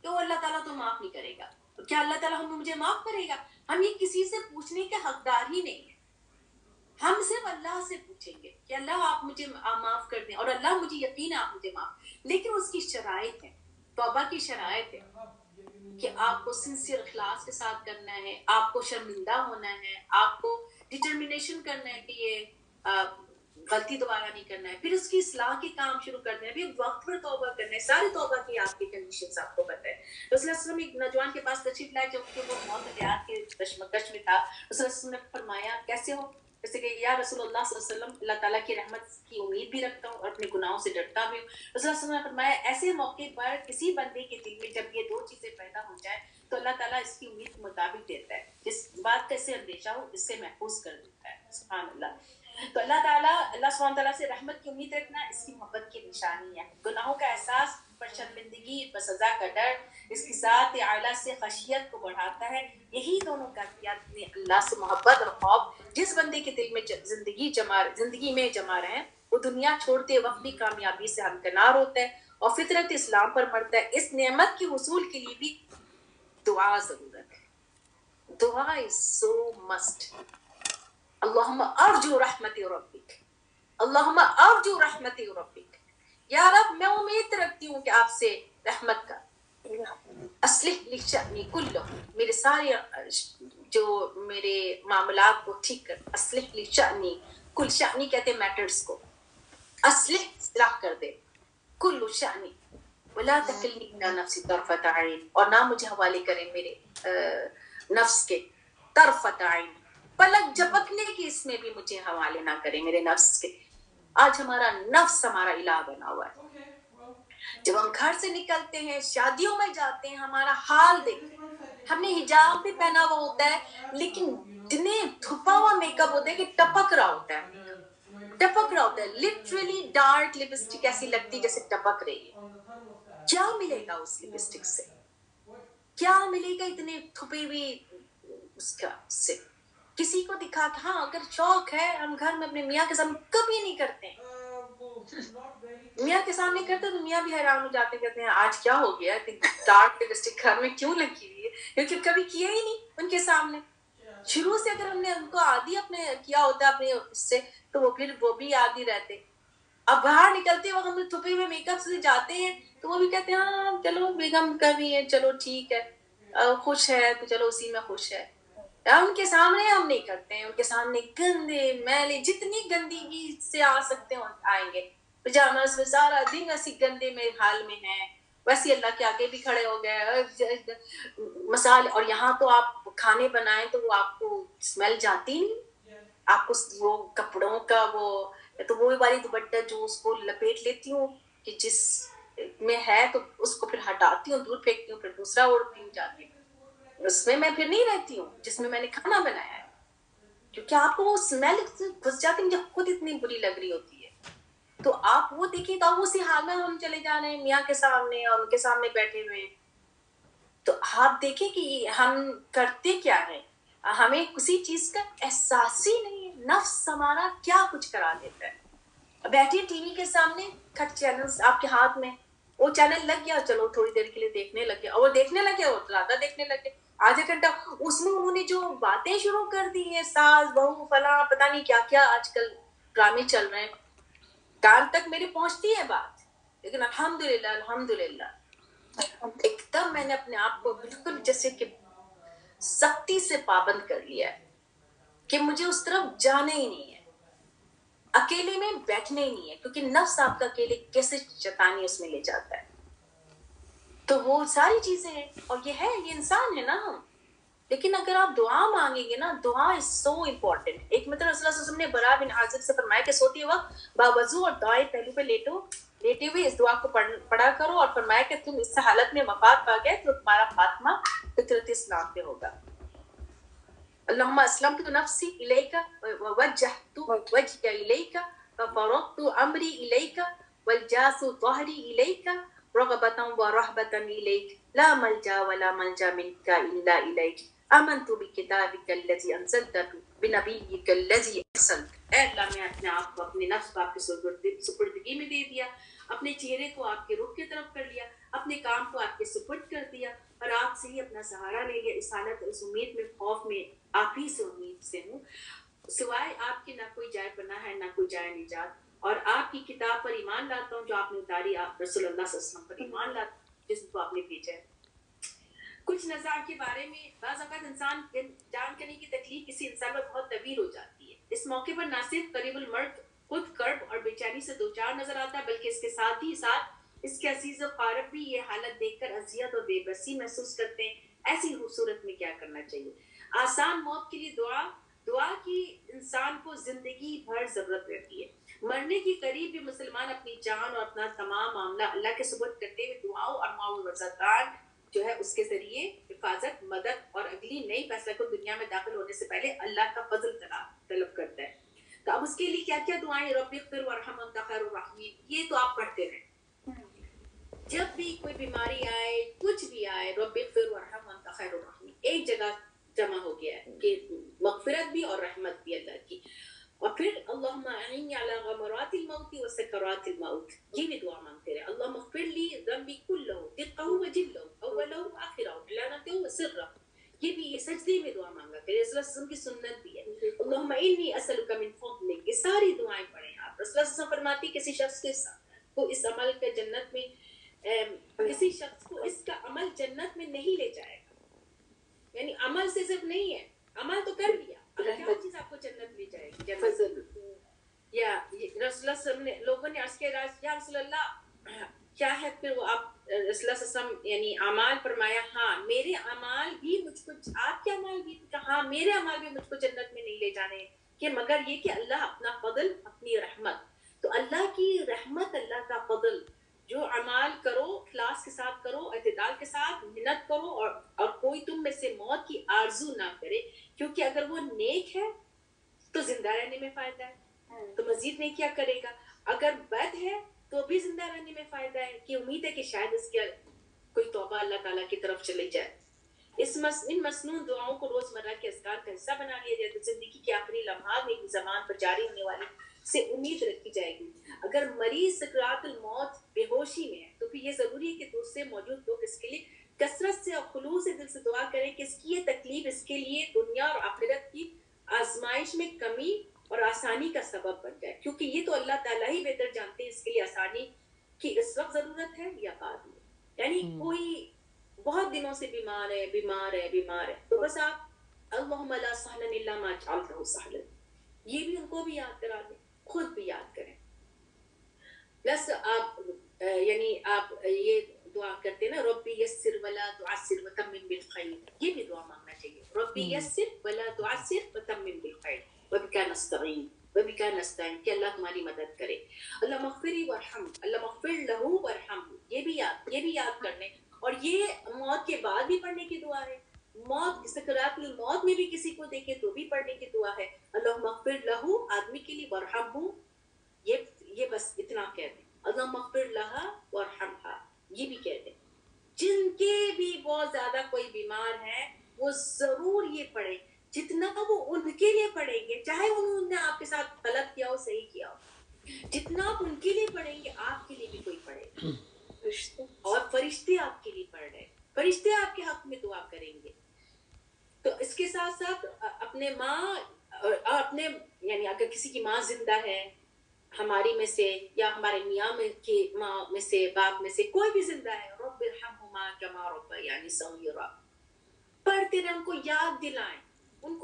تو اللہ تعالیٰ تو معاف نہیں کرے گا. کیا اللہ تعالیٰ مجھے معاف کرے گا؟ ہم یہ کسی سے پوچھنے کے حقدار ہی نہیں ہیں. ہم صرف اللہ سے پوچھیں گے کہ اللہ آپ مجھے معاف کر دیں، اور اللہ مجھے یقین ہے آپ مجھے معاف. لیکن اس کی شرائط ہے، توبہ کی شرائط ہے کہ آپ کو سنسیئر اخلاص کے ساتھ کرنا ہے، آپ کو شرمندہ ہونا ہے، آپ کو ڈٹرمنیشن کرنا ہے کہ یہ غلطی دوبارہ نہیں کرنا ہے، پھر اس کی اصلاح کے کام شروع کرنا ہے، پھر وقت پر توبہ کرنا ہے. ساری توبہ کی آپ کی کنڈیشنز آپ کو پتہ ہے. رسول اللہ صلی اللہ علیہ وسلم ایک نوجوان کے پاس تشریف لائے جب کہ وہ موت حیات کے کشمکش میں تھا. رسول اللہ صلی اللہ علیہ وسلم نے فرمایا کیسے ہو؟ جیسے کہ یا رسول اللہ صلی اللہ علیہ وسلم اللہ تعالیٰ کی رحمت کی امید بھی رکھتا ہوں اور اپنے گناہوں سے ڈرتا بھی ہوں. رسول اللہ صلی اللہ علیہ وسلم نے فرمایا ایسے موقع پر کسی بندے کے دل میں جب یہ دو چیزیں پیدا ہو جائیں تو اللہ تعالیٰ اس کی امید کے مطابق دیتا ہے، جس بات کا اس سے اندیشہ ہو اس سے محفوظ کر دیتا ہے. سبحان اللہ. تو اللہ تعالیٰ سبحانہ تعالیٰ سے رحمت کی امید رکھنا اس کی محبت کی نشانی ہے. گناہوں کا احساس پر شرمندگی پر سزا کا ڈر اس کی ذات اعلیٰ سے خشیت کو بڑھاتا ہے. یہی دونوں کیفیات نے اللہ سے محبت اور خوف جس بندے کے دل میں زندگی میں جما رہے ہیں وہ دنیا چھوڑتے وقت بھی کامیابی سے ہمکنار ہوتا ہے اور فطرت اسلام پر مرتا ہے. اس نعمت کے حصول کے لیے بھی دعا ضرورت ہے. دعا is so must. اللہم ارجو رحمت ربک، اللہم ارجو رحمت ربک. یا رب میں امید رکھتی ہوں کہ آپ سے رحمت کا. اصلح لی شأنی کلہ، میرے سارے جو میرے معاملات کو ٹھیک کر. اصلح لی شأنی، کل شأنی کہتے ہیں میٹرز کو. اصلح اصلاح کر دے. کل شأنی ولا تکلنی الی نفسی طرفۃ عین، اور نہ مجھے حوالے کریں میرے نفس کے طرفۃ عین، پلک جھپکنے کی اس میں بھی مجھے حوالے نہ کریں میرے نفس کے. آج ہمارا نفس ہمارا الہ بنا ہوا ہے. جب ہم گھر سے نکلتے ہیں شادیوں میں جاتے ہیں ہمارا حال دیکھیں. ہم نے حجاب بھی پہنا ہوا ہوتا ہے لیکن اتنے دھپا ہوا میک اپ ہوتا ہے کہ ٹپک رہا ہوتا ہے، ٹپک رہا ہوتا ہے. لٹرلی ڈارک لپسٹک ایسی لگتی ہے جیسے ٹپک رہی ہے. کیا ملے گا اس لپسٹک سے؟ کیا ملے گا اتنے تھپے ہوئے اس کا سے؟ کسی کو دکھا کہ ہاں اگر شوق ہے ہم گھر میں اپنے میاں کے سامنے کبھی نہیں کرتے ہیں. میاں کے سامنے کرتے تو میاں بھی حیران ہو جاتے ہیں، کہتے ہیں آج کیا ہو گیا ڈارک لپسٹک گھر میں کیوں لگی ہوئی ہے، کیونکہ کبھی کیا ہی نہیں ان کے سامنے. شروع سے اگر ہم نے ان کو عادی اپنے کیا ہوتا ہے اپنے اس سے تو وہ پھر وہ بھی عادی رہتے. اب باہر نکلتے وقت ہم تھپے ہوئے میک اپ سے جاتے ہیں تو وہ بھی کہتے ہیں ہاں چلو بیگم کر رہی ہے چلو ٹھیک ہے، خوش ہے تو چلو اسی میں خوش ہے. ان کے سامنے ہم نہیں کرتے ہیں، ان کے سامنے گندے میلے جتنی گندگی سے آ سکتے ہیں آئیں گے. پجاماز میں سارا دن ایسی گندے میں حال میں ہیں، ویسے اللہ کے آگے بھی کھڑے ہو گئے مسالے. اور یہاں تو آپ کھانے بنائیں تو وہ آپ کو اسمیل جاتی نہیں، آپ کو وہ کپڑوں کا وہ تو وہ والی دوپٹہ جو اس کو لپیٹ لیتی ہوں کہ جس میں ہے تو اس کو پھر ہٹاتی ہوں دور پھینکتی ہوں، پھر دوسرا اوڑھتی ہوں جاتی ہوں. اس میں میں پھر نہیں رہتی ہوں جس میں میں نے کھانا بنایا ہے، کیونکہ آپ کو وہ اسمیل گھس جاتی ہے جب خود اتنی بری لگ رہی ہوتی ہے. تو آپ وہ دیکھیے تو اب اسی حال میں ہم چلے جا رہے ہیں میاں کے سامنے اور ان کے سامنے بیٹھے ہوئے. تو آپ دیکھیں کہ ہم کرتے کیا ہے، ہمیں کسی چیز کا احساس ہی نہیں ہے. نفس ہمارا کیا کچھ کرا دیتا ہے. بیٹھے ٹی وی کے سامنے کٹ چینلز آپ کے ہاتھ میں، وہ چینل لگ گیا چلو تھوڑی دیر کے لیے دیکھنے لگ گیا، اور وہ دیکھنے لگے اور زیادہ دیکھنے لگے آدھا گھنٹہ. اس میں انہوں نے جو باتیں شروع کر دی ہیں ساس بہو فلاں پتہ نہیں کیا کیا آج کل ڈرامے چل رہے ہیں، کان تک میرے پہنچتی ہے بات. لیکن الحمدللہ ایک دم میں نے اپنے آپ کو بالکل جیسے کہ سختی سے پابند کر لیا ہے کہ مجھے اس طرف جانا ہی نہیں ہے، اکیلے میں بیٹھنے ہی نہیں ہے، کیونکہ نفس آپ کا اکیلے کیسے شیطانی اس میں لے جاتا ہے. تو وہ ساری چیزیں ہیں اور یہ ہے یہ انسان ہے نا ہم. لیکن اگر آپ دعا مانگیں گے نا، دعا از سو امپورٹنٹ. ایک رسول اللہ صلی اللہ علیہ وسلم نے برا بن عازب سے فرمایا کہ سوتے وقت باوضو اور دعائیں پہلو پہ لیٹے ہوئے اس دعا کو پڑھا کرو، اور فرمایا کہ تم اس حالت میں وفات پا گئے تو تمہارا خاتمہ فطرت اسلام پہ ہوگا. اللہم اسلمت نفسی الیک ووجہت وجہی الیک وفوضت امری الیک والجاس ظہری الیک رغبتا ورہبتا الیک لا ملجا ولا ملجا منک الا الیک آمنت بکتابک الذی انزلت بنبیک الذی ارسلت. اے اللہ میں اپنے آپ کو اپنے نفس کو آپ کے سپردگی میں دے دیا، اپنے چہرے کو آپ کے رخ کی طرف کر لیا، اپنے کام کو آپ کے سپرد کر دیا، اور آپ سے ہی اپنا سہارا لے لیا. اس حالت اس امید میں خوف میں آپ ہی سے امید سے ہوں. سوائے آپ کی نہ کوئی جائے پناہ ہے نہ کوئی جائے نجات. اور آپ کی کتاب پر ایمان لاتا ہوں جو آپ نے اتاری, آپ رسول اللہ صلی اللہ علیہ وسلم پر ایمان لاتا ہوں جس کو آپ نے بھیجا ہے. کچھ نظار کے بارے میں بعض اوقات انسان جان کرنے کی تکلیف کسی انسان میں بہت طویل ہو جاتی ہے. اس موقع پر نہ صرف قریب المرگ خود کرب اور بے چینی سے دوچار نظر آتا ہے بلکہ اس کے ساتھ ہی ساتھ اس کے عزیز و قارب بھی یہ حالت دیکھ کر اذیت اور بے بسی محسوس کرتے ہیں. ایسی صورت میں کیا کرنا چاہیے؟ آسان موت کے لیے دعا کی انسان کو زندگی بھر ضرورت رہتی ہے. مرنے کے قریب بھی مسلمان اپنی جان اور اپنا تمام معاملہ اللہ کے سپرد کرتے ہوئے دعاؤں اور معاوضات جو ہے اس کے ذریعے حفاظت, مدد اور اگلی نئی فیصلہ کو دنیا میں داخل ہونے سے پہلے اللہ کا فضل طلب کرتا ہے. تو اب اس کے لیے کیا کیا دعائیں؟ رب اغفر وارحم وانت خیر الراحمین, یہ تو آپ پڑھتے رہیں. جب بھی کوئی بیماری آئے, کچھ بھی آئے, رب اغفر وارحم وانت خیر الراحمین ایک جگہ جمع ہو گیا ہے کہ مغفرت بھی اور رحمت بھی اللہ کی. اور پھر اللہم اعنی علی غمرات الموت و سکرات الموت, یہ بھی دعا مانگتے رہے. اللہم اغفر لی ذنبی کلہ دقہ و جلہ اولہ و آخرہ علانتہ و سرہ, یہ بھی یہ سجدے میں دعا مانگا کرے. رسول اللہ صلی اللہ علیہ وسلم کی سنت بھی ہے. اللہم انی اسألک من فضلک, یہ ساری دعائیں پڑھیں آپ. رسول اللہ صلی اللہ علیہ وسلم فرماتی کسی شخص کو اس عمل کا جنت میں کسی شخص کو اس کا عمل جنت میں نہیں لے جائے گا. یعنی عمل سے صرف نہیں ہے, عمل تو کر لیا, کیا چیز آپ کو جنت لے جائے گی؟ فضل. یا رسول اللہ صلی اللہ علیہ وسلم نے, لوگوں نے عرض کیا یا رسول اللہ کیا ہے پھر وہ آپ رسول اللہ صلی اللہ علیہ وسلم یعنی اعمال فرمایا ہاں میرے اعمال بھی مجھ کو, آپ کے اعمال بھی, ہاں میرے اعمال بھی مجھ کو جنت میں نہیں لے جانے کہ مگر یہ کہ اللہ اپنا فضل اپنی رحمت. تو اللہ کی رحمت, اللہ کا فضل, جو اعمال کرو اخلاص کے ساتھ کرو, اعتدال کے ساتھ محنت کرو اور کوئی تم میں سے موت کی آرزو نہ کرے, کیونکہ اگر وہ نیک ہے تو زندہ رہنے میں فائدہ ہے تو مزید نیکیاں کرے گا. اگر بد ہے تو بھی زندہ رہنے میں فائدہ ہے کہ امید ہے کہ شاید اس کے کوئی توبہ اللہ تعالیٰ کی طرف چلی جائے. ان مسنون دعاؤں کو روزمرہ کے اذکار کا حصہ بنا لیا جائے تو زندگی کے آخری لمحات میں زمان پر جاری ہونے والی سے امید رکھی جائے گی. اگر مریض سکرات الموت بے ہوشی میں ہے تو پھر یہ ضروری ہے کہ دوسرے موجود لوگ اس کے لیے کثرت سے اور خلوص سے دل سے دعا کریں کہ اس کی یہ تکلیف اس کے لیے دنیا اور آخرت کی آزمائش میں کمی اور آسانی کا سبب بن جائے, کیونکہ یہ تو اللہ تعالیٰ ہی بہتر جانتے ہیں اس کے لیے آسانی کی اس وقت ضرورت ہے یا بعد میں. یعنی کوئی بہت دنوں سے بیمار ہے تو بس آپ اللہم لا سہلا الا ما جعلتہ سہلا, یہ بھی ان کو بھی یاد کرا دیں, خود بھی یاد کریں. پلس آپ یعنی آپ یہ دعا کرتے ہیں نا ربی یسر ولا تعسر وتمم بالخیر, یہ بھی دعا مانگنا چاہیے. ربی یسر ولا تعسر وتمم بالخیر وبک نستعین وبک نستعین, کہ اللہ تمہاری مدد کرے. اللہ مغفری ورحم, اللہ مغفر لہو ورحم, یہ بھی یاد کرنے. اور یہ موت کے بعد بھی پڑھنے کی دعا ہے. موت سکرات الموت میں بھی کسی کو دیکھے تو بھی پڑھنے کی دعا ہے. اللہ مغفر لہو آدمی کے لیے, ورحمہ یہ بس اتنا کہہ دیں. اللہ مغفر لہا ورحمہا یہ بھی کہہ دیں. جن کے بھی بہت زیادہ کوئی بیمار ہیں وہ ضرور یہ پڑھیں, جتنا وہ ان کے لیے پڑھیں گے, چاہے انہوں نے آپ کے ساتھ غلط کیا ہو صحیح کیا ہو, جتنا آپ ان کے لیے پڑھیں گے آپ کے لیے بھی کوئی پڑھے گا. اور فرشتے آپ کے لیے پڑھ رہے, فرشتے آپ کے حق میں دعا کریں گے. تو اس کے ساتھ ساتھ اپنے ماں اپنے یعنی اگر کسی کی ماں زندہ ہے ہماری میں سے یا ہمارے میاں میں کی ماں میں سے باپ میں سے کوئی بھی زندہ ہے, رب ارحمہما کما ربیانی صغیرا پڑھتے رہیں, ان کو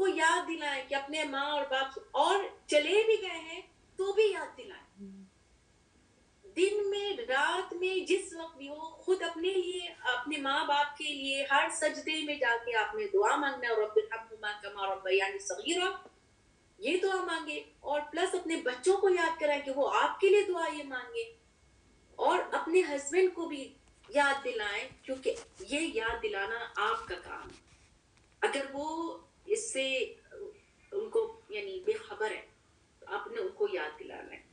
یاد دلائیں کہ اپنے ماں اور باپ, اور چلے بھی گئے ہیں تو بھی یاد دلائیں. دن میں رات میں جس وقت بھی ہو, خود اپنے لیے اپنے ماں باپ کے لیے ہر سجدے میں جا کے آپ نے دعا مانگنا ہے رب ارحمہما کما ربیانی صغیرا, یہ دعا مانگے. اور پلس اپنے بچوں کو یاد کرائیں کہ وہ آپ کے لیے دعا یہ مانگے, اور اپنے ہسبینڈ کو بھی یاد دلائیں کیونکہ یہ یاد دلانا آپ کا کام ہے. اگر وہ اس سے ان کو یعنی بے خبر ہے تو آپ نے ان کو یاد دلانا ہے.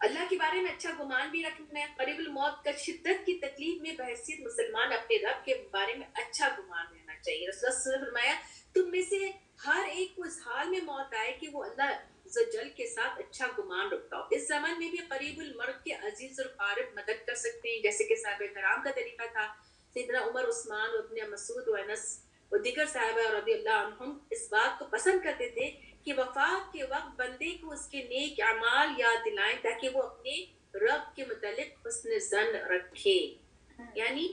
اللہ کے بارے میں اچھا گمان بھی رکھنا ہے. قریب الموت کا شدت کی تکلیف میں بحیثیت مسلمان اپنے رب کے بارے میں اچھا گمان رہنا چاہیے. رسول اللہ صلی اللہ علیہ وسلم نے فرمایا تم میں سے ہر ایک کو اس حال میں موت آئے کہ وہ اللہ عزوجل کے ساتھ اچھا گمان رکھتا ہو. اس زمان میں بھی قریب المرگ کے عزیز اور قارب مدد کر سکتے ہیں جیسے کہ صحابہ کرام کا طریقہ تھا. سیدنا عمر عثمان و ابن مسعود و انس و دیگر صحابہ رضی اللہ عنہم اس بات کو پسند کرتے تھے کہ وفات کے وقت بندے کو اس کے نیک اعمال یاد دلائیں تاکہ وہ اپنے رب کے متعلق حسن ظن رکھے. یعنی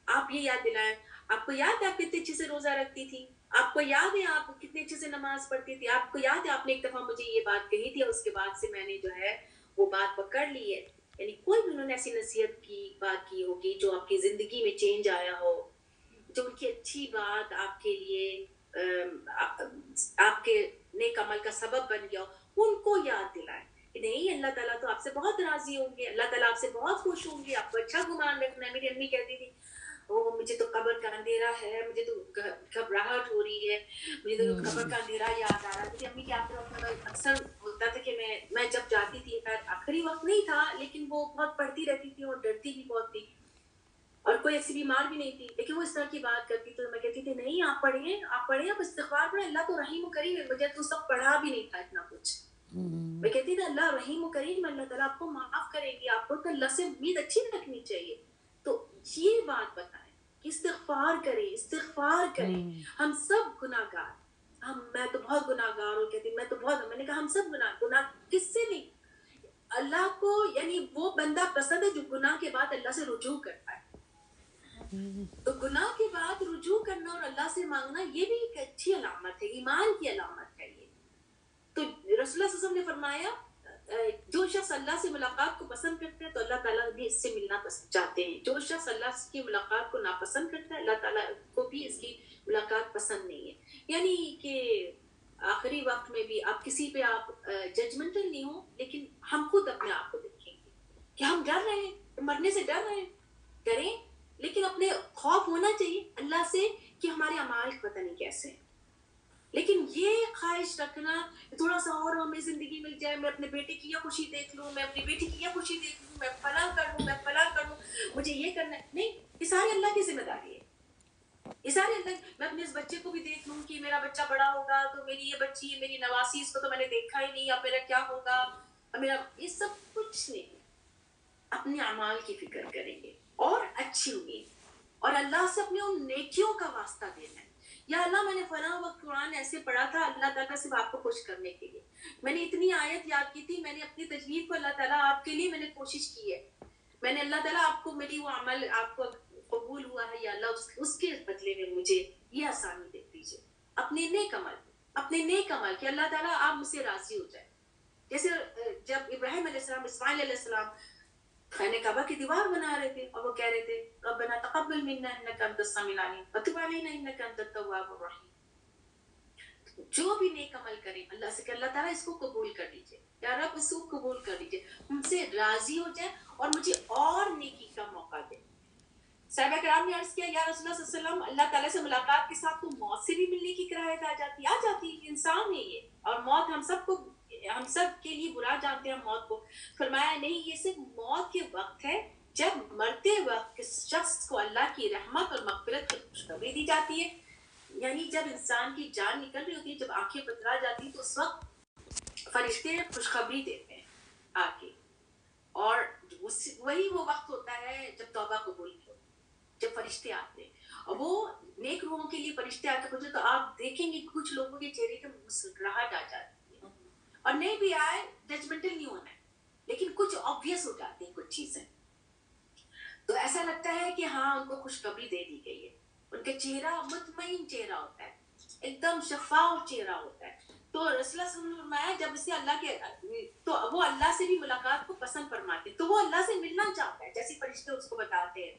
آپ یہ یاد دلائیں, آپ کو یاد ہے آپ کتنے اچھے سے روزہ رکھتی تھی, آپ کو یاد ہے آپ کتنے اچھے سے نماز پڑھتی تھی, آپ کو یاد ہے آپ نے ایک دفعہ مجھے یہ بات کہی تھی اور اس کے بعد سے میں نے جو ہے وہ بات پکڑ لی ہے. یعنی کوئی بھی انہوں نے ایسی نصیحت کی بات کی ہوگی جو آپ کی زندگی میں چینج آیا ہو, جو ان کی اچھی بات آپ کے لیے آپ کے نیک عمل کا سبب بن گیا ہو, ان کو یاد دلائیں. نہیں, اللہ تعالیٰ تو آپ سے بہت راضی ہوں گے, اللہ تعالیٰ آپ سے بہت خوش ہوں گے, آپ کو اچھا گمان رکھنا ہے. میری امی کہتی تھی مجھے تو قبر کا اندھیرا ہے, مجھے تو گھبراہٹ ہو رہی ہے, مجھے تو قبر کا اندھیرا یاد آ رہا ہے. میری امی کے آپ اکثر ہوتا تھا کہ میں جب جاتی تھی, آخری وقت نہیں تھا لیکن وہ بہت پڑھتی رہتی تھی اور ڈرتی بھی بہت تھی اور کوئی ایسی بیمار بھی نہیں تھی, لیکن وہ اس طرح کی بات کرتی تو میں کہتی تھی نہیں آپ پڑھیں آپ استغفار پڑھیں, اللہ تو رحیم و کریم ہے. مجھے تو اس وقت پڑھا بھی نہیں تھا اتنا کچھ. میں کہتی تھی اللہ رحیم و کریم, اللہ تعالیٰ آپ کو معاف کرے گی, آپ کو تو اللہ سے امید اچھی رکھنی چاہیے. تو یہ بات بتائیں کہ استغفار کریں. ہم سب گناہ گار, میں تو بہت گناہ گار ہوں, کہتی میں نے کہا ہم سب گناہ کس سے نہیں, اللہ کو یعنی وہ بندہ پسند ہے جو گناہ کے بعد اللہ سے رجوع کرتا ہے. تو گناہ کے بعد رجوع کرنا اور اللہ سے مانگنا یہ بھی ایک اچھی علامت ہے, ایمان کی علامت ہے یہ. تو رسول اللہ صلی اللہ علیہ وسلم نے فرمایا جو شخص اللہ سے ملاقات کو پسند کرتا ہے تو اللہ تعالیٰ بھی اس سے ملنا چاہتے ہیں. جو شخص اللہ کی ملاقات کو ناپسند کرتا ہے اللہ تعالیٰ کو بھی اس کی ملاقات پسند نہیں ہے. یعنی کہ آخری وقت میں بھی آپ کسی پہ آپ ججمنٹل نہیں ہوں, لیکن ہم خود اپنے آپ کو دیکھیں گے کہ ہم ڈر رہے ہیں, مرنے سے ڈر رہے ہیں, ڈریں, لیکن اپنے خوف ہونا چاہیے اللہ سے کہ ہمارے اعمال پتہ نہیں کیسے ہیں. لیکن یہ خواہش رکھنا تھوڑا سا اور ہمیں زندگی مل جائے, میں اپنے بیٹے کی یہ خوشی دیکھ لوں, میں اپنی بیٹی کی یہ خوشی دیکھ لوں, میں فلاں کر لوں, مجھے یہ کرنا ہے, نہیں, یہ ساری اللہ کی ذمہ داری ہے. یہ سارے اللہ, میں اپنے اس بچے کو بھی دیکھ لوں کہ میرا بچہ بڑا ہوگا تو میری یہ بچی ہے, میری نواسی, اس کو تو میں نے دیکھا ہی نہیں, اب میرا کیا ہوگا, اب میرا یہ سب کچھ نہیں. اپنے اعمال کی فکر کریں گے اور اچھی امید, اور اللہ سے اپنے ان نیکیوں کا واسطہ دینا ہے. یا اللہ میں نے فلاں وقت قرآن ایسے پڑھا تھا اللہ تعالیٰ صرف آپ کو خوش کرنے کے لیے, میں نے اتنی آیت یاد کی تھی, میں نے اپنی تجوید کو اللہ تعالیٰ آپ کے لیے میں نے کوشش کی ہے, میں نے اللہ تعالیٰ آپ کو میری وہ عمل آپ کو قبول ہوا ہے, یا اللہ اس کے بدلے میں مجھے یہ آسانی دے دیجیے. اپنے نیک عمل کہ اللہ تعالیٰ آپ مجھ سے راضی ہو جائے. جیسے جب ابراہیم علیہ السلام, اسماعیل علیہ السلام خانہ کعبہ کی دیوار بنا رہے تھے اور وہ کہہ رہے تھے ربنا تقبل منا انک انت السمیع العلیم وتب علینا انک انت التواب الرحیم. جو بھی نیک عمل کریں اللہ سے کہ اللہ تعالیٰ اس کو قبول کر لیجیے, یا رب اس کو قبول کر لیجیے, ہم سے راضی ہو جائے اور مجھے اور نیکی کا موقع دے. صحابہ کرام نے عرض کیا یا رسول اللہ صلی اللہ علیہ وسلم, اللہ تعالیٰ سے ملاقات کے ساتھ تو موت سے بھی ملنے کی کراہت آ جاتی, انسان ہے یہ, اور موت ہم سب کے لیے برا جانتے ہیں موت کو. فرمایا نہیں, یہ صرف موت کے وقت ہے جب مرتے وقت کس شخص کو اللہ کی رحمت اور مغفرت کی خوشخبری دی جاتی ہے. یعنی جب انسان کی جان نکل رہی ہوتی ہے, جب آنکھیں پترا جاتی ہیں, تو اس وقت فرشتے خوشخبری دیتے ہیں آ کے, اور وہی وہ وقت ہوتا ہے جب توبہ قبول کی, جب فرشتے آتے ہیں. اور وہ نیک روحوں کے لیے فرشتے آ کے پوچھے تو آپ دیکھیں گے کچھ لوگوں کے چہرے کے مسکراہٹ آ جاتی ہے, اور نہیں بھی آئے ججمنٹل نہیں ہونا ہے, لیکن کچھ آبویس ہو جاتی ہیں کچھ چیزیں, تو ایسا لگتا ہے کہ ہاں ان کو خوشخبری دے دی گئی ہے. ان کا چہرہ مطمئن چہرہ ہوتا ہے, ایک دم شفاف چہرہ ہوتا ہے. تو رسول اللہ صلی اللہ علیہ وسلم نے فرمایا جب اسے اللہ کے تو وہ اللہ سے بھی ملاقات کو پسند فرماتے, تو وہ اللہ سے ملنا چاہتا ہے جیسے فرشتے اس کو بتاتے ہیں,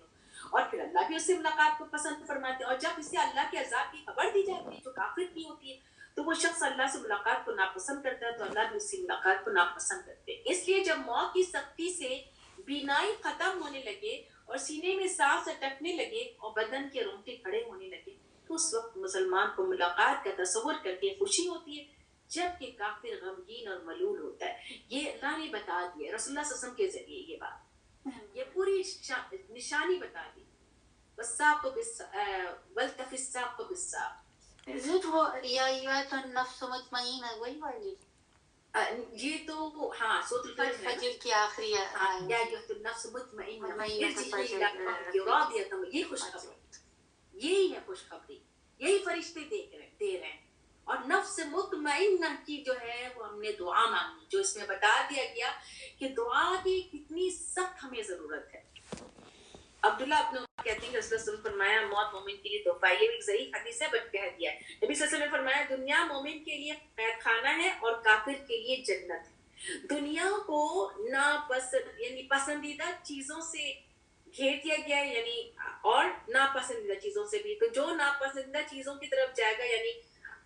اور پھر اللہ بھی اس سے ملاقات کو پسند فرماتے ہیں. اور جب اسے اللہ کے عذاب کی خبر دی جاتی ہے جو کافر کی ہوتی ہے, تو وہ شخص اللہ سے ملاقات کو ناپسند کرتا ہے, تو اللہ بھی اس سے ملاقات کو ناپسند کرتے ہیں. اس لیے جب موت کی سختی سے بینائی ختم ہونے لگے اور سینے میں سانس اٹکنے لگے اور بدن کے رونگٹے کھڑے ہونے لگے, تو اس وقت مسلمان کو ملاقات کا تصور کر کے خوشی ہوتی ہے, جبکہ کافر غمگین اور ملول ہوتا ہے. یہ اللہ نے بتا دیا رسول اللہ صلی اللہ علیہ وسلم کے ذریعے, یہ بات, یہ پوری نشانی بتا دی. والساق والتف الساق بالساق. وہ یا ایت النفس مطمئنہ وہی والی. یہ تو ہاں سورۃ الفجر میں فجر کی آخری یا آیت ایھا النفس مطمئنہ مطمئنہ ارجعی فجر الی ربک راضیۃ، یہ خوشخبری، یہی ہے خوشخبری، یہی فرشتے دے رہے ہیں. اور نفس مطمئنہ کی جو ہے وہ ہم نے دعا مانگی، جو اس میں بتا دیا گیا کہ دعا کی کتنی سخت ہمیں ضرورت ہے. عبداللہ ابن عمر کہتے ہیں کہ رسول اللہ صلی اللہ علیہ وسلم نے فرمایا موت مومن کے لیے تحفہ، یہ بھی ضعیف حدیث ہے بٹ کہہ دیا ہے. نبی صلی اللہ علیہ وسلم نے فرمایا دنیا مومن کے لیے قید خانہ ہے اور کافر کے لیے جنت ہے. دنیا کو ناپسند یعنی پسندیدہ چیزوں سے گھیر دیا گیا ہے، یعنی اور ناپسندیدہ چیزوں سے بھی. تو جو ناپسندیدہ چیزوں کی طرف جائے گا یعنی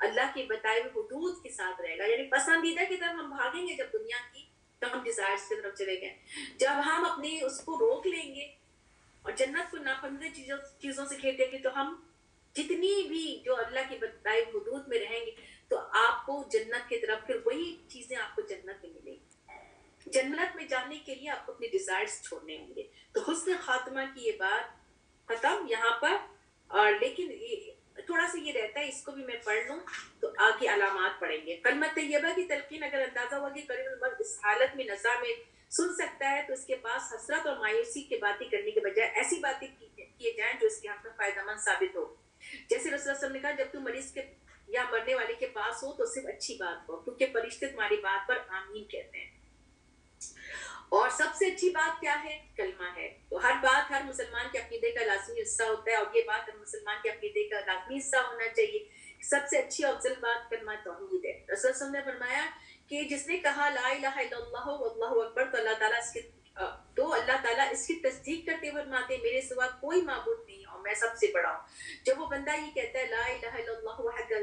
اللہ کی بتائے ہوئے حدود کے ساتھ رہے گا، یعنی پسندیدہ کی طرف ہم بھاگیں گے جب دنیا کی، تو ہم ڈیزائرز کی طرف چلے گئے. جب ہم اپنی اس کو روک لیں گے اور جنت کو ناپسندیدہ چیزوں سے گھیر دیں گے، تو ہم جتنی بھی جو اللہ کی بتائی حدود میں رہیں گے تو آپ کو جنت کی طرف، پھر وہی چیزیں آپ کو جنت میں ملیں گی. جنت میں جانے کے لیے آپ کو اپنے ڈیزائرز چھوڑنے ہوں گے. تو حسن خاتمہ کی یہ بات ختم یہاں پر. اور لیکن تھوڑا سا یہ رہتا ہے، اس کو بھی میں پڑھ لوں تو آگے علامات پڑھیں گے. کلمہ طیبہ کی تلقین اگر اندازہ ہوا کہ قریب المرء اس حالت میں نزا میں سن سکتا ہے تو اس کے پاس حسرت اور مایوسی کی باتیں کرنے کے بجائے ایسی باتیں کیے جائیں جو اس کے حق میں فائدہ مند ثابت ہو. جیسے رسول اللہ صلی اللہ علیہ وسلم نے کہا جب تم مریض کے یا مرنے والے کے پاس ہو تو صرف اچھی بات ہو، کیونکہ فرشتے تمہاری بات پر آمین کہتے ہیں. اور سب سے اچھی بات کیا ہے؟ کلمہ ہے. تو ہر بات ہر مسلمان کے عقیدے کا لازمی حصہ ہوتا ہے، اور یہ بات ہر مسلمان کے عقیدے کا لازمی حصہ ہونا چاہیے. سب سے اچھی اور افضل بات کلمہ توحید ہے. رسول اللہ صلی اللہ علیہ وسلم نے فرمایا کہ جس نے کہا لا الہ الا اللہ واللہ اکبر تو اللہ تعالیٰ اس کی تصدیق کرتے ہوئے فرماتے ہیں میرے سوا کوئی معبود نہیں اور میں سب سے بڑا ہوں. جب وہ بندہ یہ کہتا ہے لا الہ الا اللہ وحدہ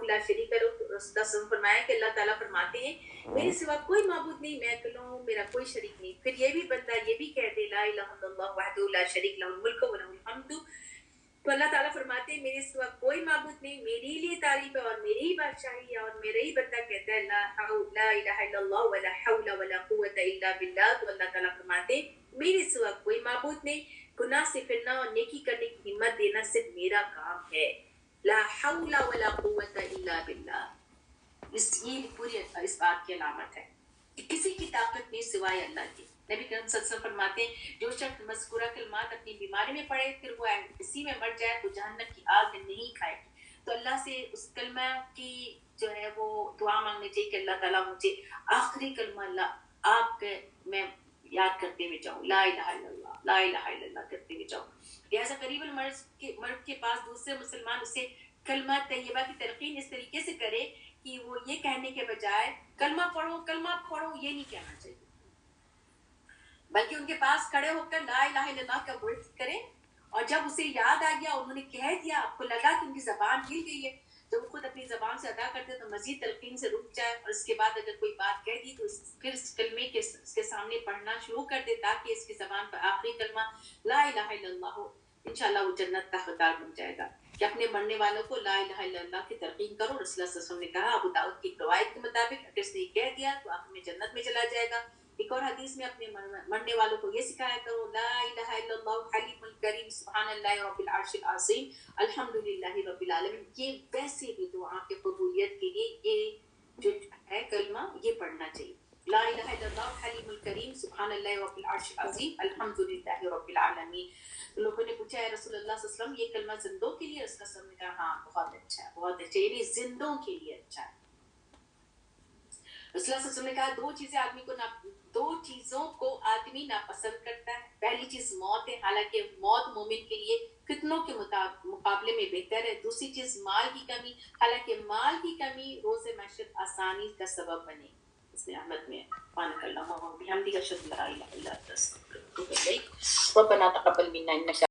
لا شریک لہ، رسول اللہ صلی اللہ علیہ وسلم فرمایا کہ اللہ تعالیٰ فرماتے ہیں میرے سوا کوئی معبود نہیں، میں اکیلا ہوں، میرا کوئی شریک نہیں. پھر یہ بھی بندہ یہ بھی کہہ دے لا الہ الا اللہ وحدہ لا شریک لہ الملک و لہ الحمد، تو اللہ تعالیٰ فرماتے ہیں میرے سوا کوئی معبود نہیں، میری لیے تعریف ہے اور میری ہی بادشاہی ہے. اور میرا ہی بندہ کہتا ہے لا الہ الا اللہ ولا حول ولا قوت الا باللہ، تو اللہ تعالیٰ فرماتے ہیں میرے سوا کوئی معبود نہیں، گناہ سے پھرنا اور نیکی کرنے کی ہمت دینا صرف میرا کام ہے. لا حول ولا قوت الا باللہ. یہ پوری اس بات کی علامت ہے کہ کسی کی طاقت نہیں سوائے اللہ کی. نبی کریم صلی اللہ علیہ وسلم فرماتے ہیں جو شخص مذکورہ کلمات اپنی بیماری میں پڑھے پھر وہ اسی میں مر جائے تو جہنم کی آگ نہیں کھائے گی. تو اللہ سے اس کلمہ کی جو ہے وہ دعا مانگنی چاہیے کہ اللہ تعالیٰ مجھے آخری کلمہ اللہ آپ کے میں یاد کرتے ہوئے جاؤں، لا الہ الا اللہ لا الہ الا اللہ کرتے ہوئے جاؤں. لہٰذا قریب المرء کے پاس دوسرے مسلمان اسے کلمہ طیبہ کی تلقین اس طریقے سے کرے کہ وہ یہ کہنے کے بجائے کلمہ پڑھو یہ نہیں کہنا چاہیے، بلکہ ان کے پاس کھڑے ہو کر لا الہ الا اللہ کا ورد کریں. اور جب اسے یاد آ گیا انہوں نے کہہ دیا، آپ کو لگا کہ ان کی زبان ہل گئی ہے، تو وہ خود اپنی زبان سے ادا کرتے تو مزید تلقین سے رک جائے. اور اس کے بعد اگر کوئی بات کہہ دی تو پھر اس کلمے کے اس کے سامنے پڑھنا شروع کر دے تاکہ اس کی زبان پر آخری کلمہ لا الہ الا اللہ ہو. انشاءاللہ وہ جنت کا حقدار بن جائے گا. کہ اپنے مرنے والوں کو لا الہ الا اللہ کی تلقین کرو. رسول اللہ صلی اللہ علیہ وسلم نے کہا ابو داؤد کی روایت کے مطابق اگر اس نے کہہ دیا تو آخر میں جنت میں چلا جائے گا. ایک اور حدیث میں اپنے مرنے والوں کو یہ سکھایا کرو لا الہ الا اللہ حلیم الکریم سبحان اللہ رب العرش العظیم الحمدللہ رب العالمین. یہ ویسے بھی دعا کی قبولیت کے لیے یہ جو ہے کلمہ یہ پڑھنا چاہیے. لا الہ الا اللہ حلیم الکریم سبحان اللہ رب العرش العظیم الحمدللہ رب العالمین. لوگوں نے پوچھا ہے رسول اللہ صلی اللہ علیہ وسلم یہ کلمہ زندوں کے لیے؟ اس کا سب نے کہا ہاں بہت اچھا ہے بہت اچھا ہے، یعنی زندوں کے لیے اچھا ہے. رسول اللہ صلی اللہ علیہ وسلم نے کہا دو چیزوں کو آدمی ناپسند کرتا ہے. پہلی چیز موت ہے، حالانکہ موت مومن کے لیے فتنوں کے مقابلے میں بہتر ہے. دوسری چیز مال کی کمی، حالانکہ مال کی کمی روز معیشت آسانی کا سبب بنے. اس میں احمد میں سبحانک اللہم وبحمدک اشہد ان لا الہ الا انت استغفرک واتوب الیک. ربنا تقبل منا انک